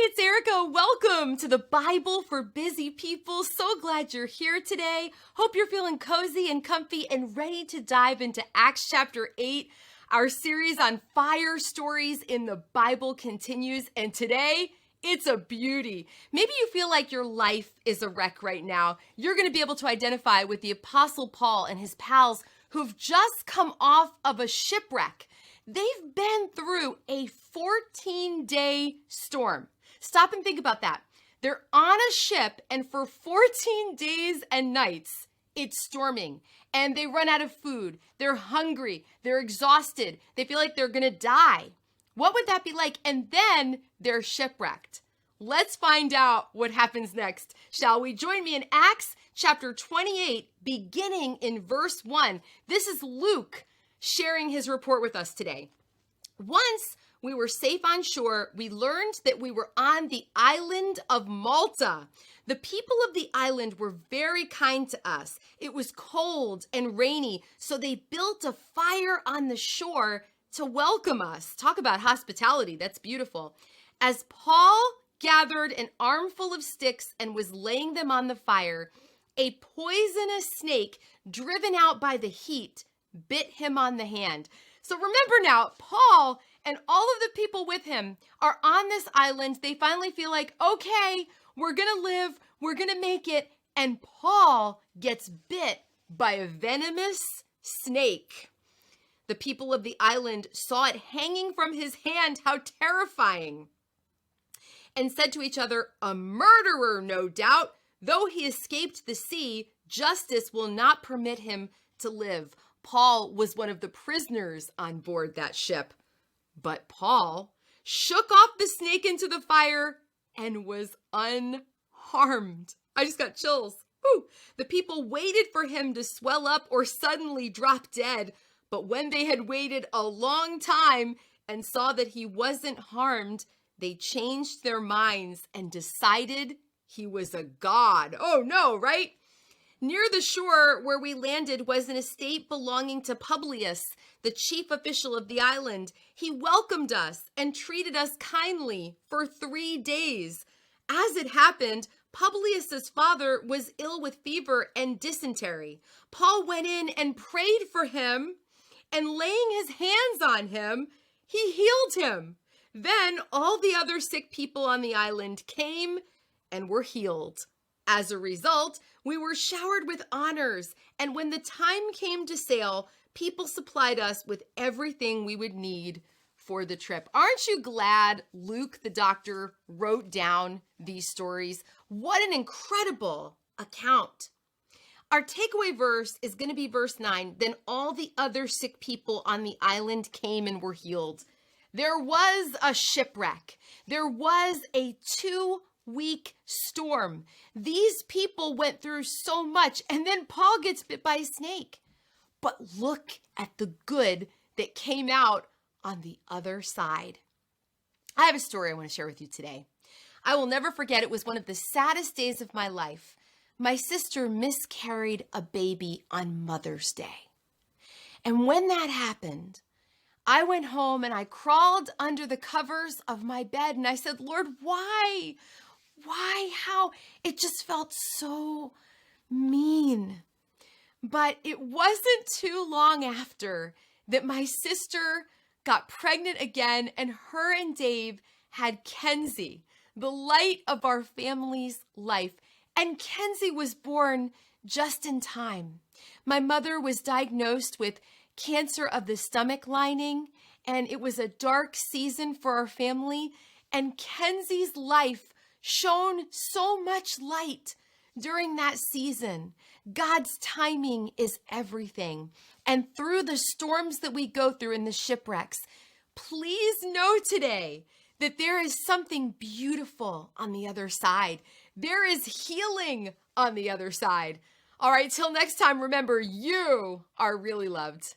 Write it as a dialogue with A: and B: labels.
A: it's Erica. Welcome to the Bible for Busy People. So glad you're here today. Hope you're feeling cozy and comfy and ready to dive into Acts chapter 8. Our series on fire stories in the Bible continues, and today it's a beauty. Maybe you feel like your life is a wreck right now. You're going to be able to identify with the Apostle Paul and his pals who've just come off of a shipwreck. They've been through a 14-day storm. Stop and think about that. They're on a ship, and for 14 days and nights, it's storming, and they run out of food. They're hungry. They're exhausted. They feel like they're going to die. What would that be like? And then they're shipwrecked. Let's find out what happens next, shall we? Join me in Acts chapter 28, beginning in verse 1. This is Luke sharing his report with us today. Once we were safe on shore, we learned that we were on the island of Malta. The people of the island were very kind to us. It was cold and rainy, so they built a fire on the shore to welcome us. Talk about hospitality. That's beautiful. As Paul gathered an armful of sticks and was laying them on the fire, a poisonous snake, driven out by the heat, bit him on the hand. So remember now, Paul and all of the people with him are on this island. They finally feel like, okay, we're going to live, we're going to make it. And Paul gets bit by a venomous snake. The people of the island saw it hanging from his hand. How terrifying. And said to each other, a murderer, no doubt. Though he escaped the sea, justice will not permit him to live. Paul was one of the prisoners on board that ship. But Paul shook off the snake into the fire and was unharmed. I just got chills. Whew. The people waited for him to swell up or suddenly drop dead. But when they had waited a long time and saw that he wasn't harmed, they changed their minds and decided he was a god. Oh no, right? Near the shore where we landed was an estate belonging to Publius, the chief official of the island. He welcomed us and treated us kindly for 3 days. As it happened, Publius's father was ill with fever and dysentery. Paul went in and prayed for him, and laying his hands on him, he healed him. Then all the other sick people on the island came and were healed. As a result, we were showered with honors, and when the time came to sail, people supplied us with everything we would need for the trip. Aren't you glad Luke, the doctor, wrote down these stories? What an incredible account. Our takeaway verse is going to be verse 9. Then all the other sick people on the island came and were healed. There was a shipwreck. There was a 2-week storm. These people went through so much, and then Paul gets bit by a snake. But look at the good that came out on the other side. I have a story I want to share with you today. I will never forget, it was one of the saddest days of my life. My sister miscarried a baby on Mother's Day. And when that happened, I went home and I crawled under the covers of my bed and I said, Lord, why? Why? How? It just felt so mean. But it wasn't too long after that my sister got pregnant again, and her and Dave had Kenzie, the light of our family's life. And Kenzie was born just in time. My mother was diagnosed with cancer of the stomach lining, and it was a dark season for our family. And Kenzie's life shone so much light during that season. God's timing is everything. And through the storms that we go through in the shipwrecks, please know today that there is something beautiful on the other side. There is healing on the other side. All right, till next time, remember, you are really loved.